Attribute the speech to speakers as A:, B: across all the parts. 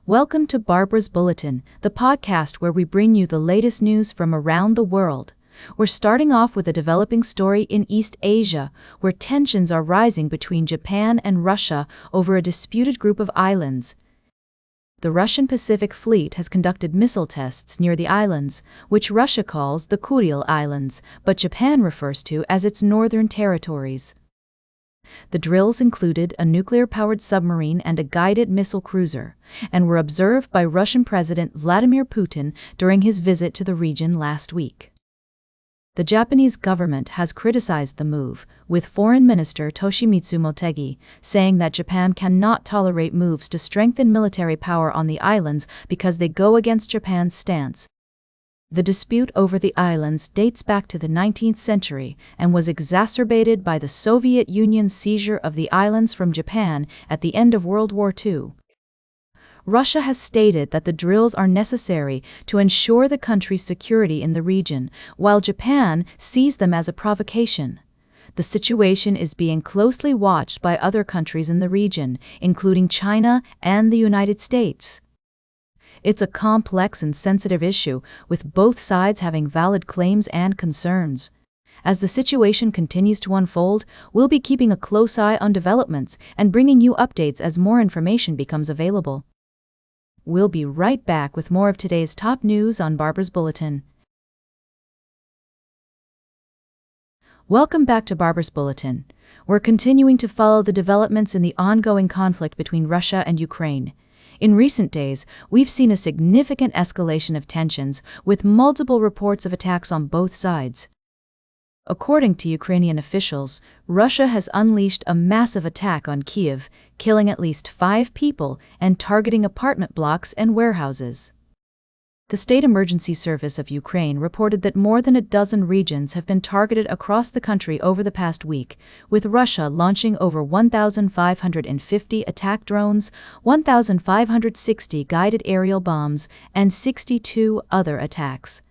A: Welcome to Barbara's Bulletin, the podcast where we bring you the latest news from around the world. We're starting off with a developing story in East Asia, where tensions are rising between Japan and Russia over a disputed group of islands. The Russian Pacific Fleet has conducted missile tests near the islands, which Russia calls the Kuril Islands, but Japan refers to as its northern territories. The drills included a nuclear-powered submarine and a guided missile cruiser, and were observed by Russian President Vladimir Putin during his visit to the region last week. The Japanese government has criticized the move, with Foreign Minister Toshimitsu Motegi saying that Japan cannot tolerate moves to strengthen military power on the islands because they go against Japan's stance. The dispute over the islands dates back to the 19th century and was exacerbated by the Soviet Union's seizure of the islands from Japan at the end of World War II. Russia has stated that the drills are necessary to ensure the country's security in the region, while Japan sees them as a provocation. The situation is being closely watched by other countries in the region, including China and the United States. It's a complex and sensitive issue, with both sides having valid claims and concerns. As the situation continues to unfold, we'll be keeping a close eye on developments and bringing you updates as more information becomes available. We'll be right back with more of today's top news on Barbara's Bulletin. Welcome back to Barbara's Bulletin. We're continuing to follow the developments in the ongoing conflict between Russia and Ukraine. In recent days, we've seen a significant escalation of tensions, with multiple reports of attacks on both sides. According to Ukrainian officials, Russia has unleashed a massive attack on Kyiv, killing at least 5 people and targeting apartment blocks and warehouses. The State Emergency Service of Ukraine reported that more than a dozen regions have been targeted across the country over the past week, with Russia launching over 1,550 attack drones, 1,560 guided aerial bombs, and 62 other attacks.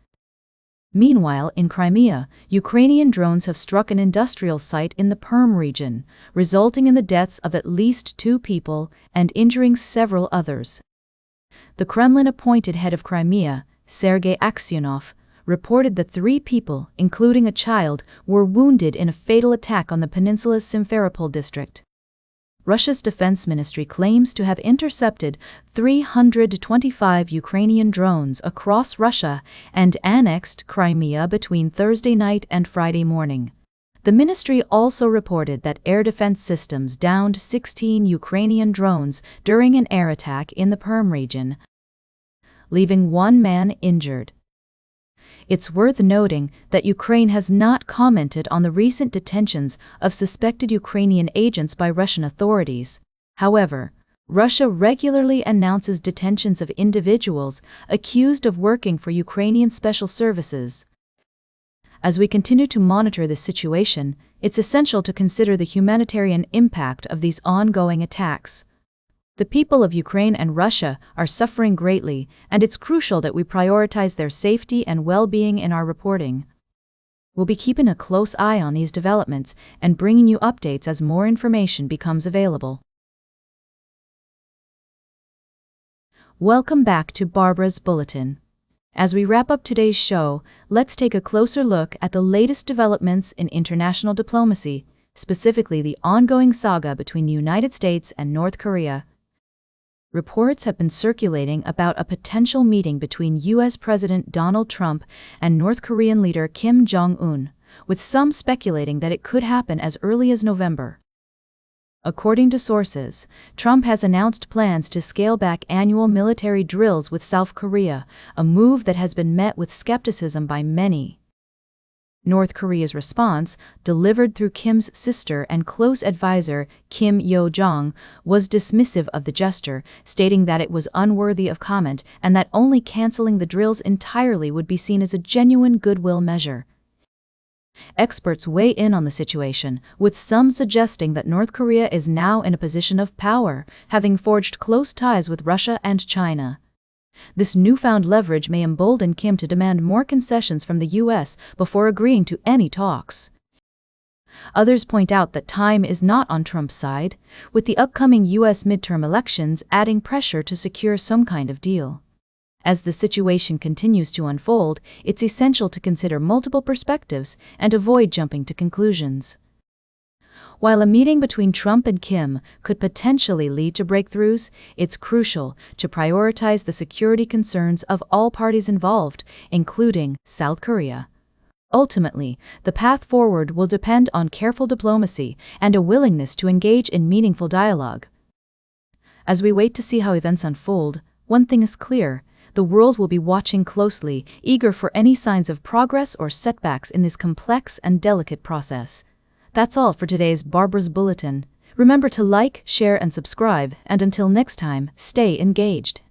A: Meanwhile, in Crimea, Ukrainian drones have struck an industrial site in the Perm region, resulting in the deaths of at least 2 people and injuring several others. The Kremlin-appointed head of Crimea, Sergei Aksyonov, reported that 3 people, including a child, were wounded in a fatal attack on the peninsula's Simferopol district. Russia's defense ministry claims to have intercepted 325 Ukrainian drones across Russia and annexed Crimea between Thursday night and Friday morning. The ministry also reported that air defense systems downed 16 Ukrainian drones during an air attack in the Perm region, leaving 1 man injured. It's worth noting that Ukraine has not commented on the recent detentions of suspected Ukrainian agents by Russian authorities. However, Russia regularly announces detentions of individuals accused of working for Ukrainian special services. As we continue to monitor this situation, it's essential to consider the humanitarian impact of these ongoing attacks. The people of Ukraine and Russia are suffering greatly, and it's crucial that we prioritize their safety and well-being in our reporting. We'll be keeping a close eye on these developments and bringing you updates as more information becomes available. Welcome back to Barbara's Bulletin. As we wrap up today's show, let's take a closer look at the latest developments in international diplomacy, specifically the ongoing saga between the United States and North Korea. Reports have been circulating about a potential meeting between U.S. President Donald Trump and North Korean leader Kim Jong-un, with some speculating that it could happen as early as November. According to sources, Trump has announced plans to scale back annual military drills with South Korea, a move that has been met with skepticism by many. North Korea's response, delivered through Kim's sister and close advisor Kim Yo-jong, was dismissive of the gesture, stating that it was unworthy of comment and that only canceling the drills entirely would be seen as a genuine goodwill measure. Experts weigh in on the situation, with some suggesting that North Korea is now in a position of power, having forged close ties with Russia and China. This newfound leverage may embolden Kim to demand more concessions from the U.S. before agreeing to any talks. Others point out that time is not on Trump's side, with the upcoming U.S. midterm elections adding pressure to secure some kind of deal. As the situation continues to unfold, it's essential to consider multiple perspectives and avoid jumping to conclusions. While a meeting between Trump and Kim could potentially lead to breakthroughs, it's crucial to prioritize the security concerns of all parties involved, including South Korea. Ultimately, the path forward will depend on careful diplomacy and a willingness to engage in meaningful dialogue. As we wait to see how events unfold, one thing is clear: the world will be watching closely, eager for any signs of progress or setbacks in this complex and delicate process. That's all for today's Barbara's Bulletin. Remember to like, share, and subscribe, and until next time, stay engaged.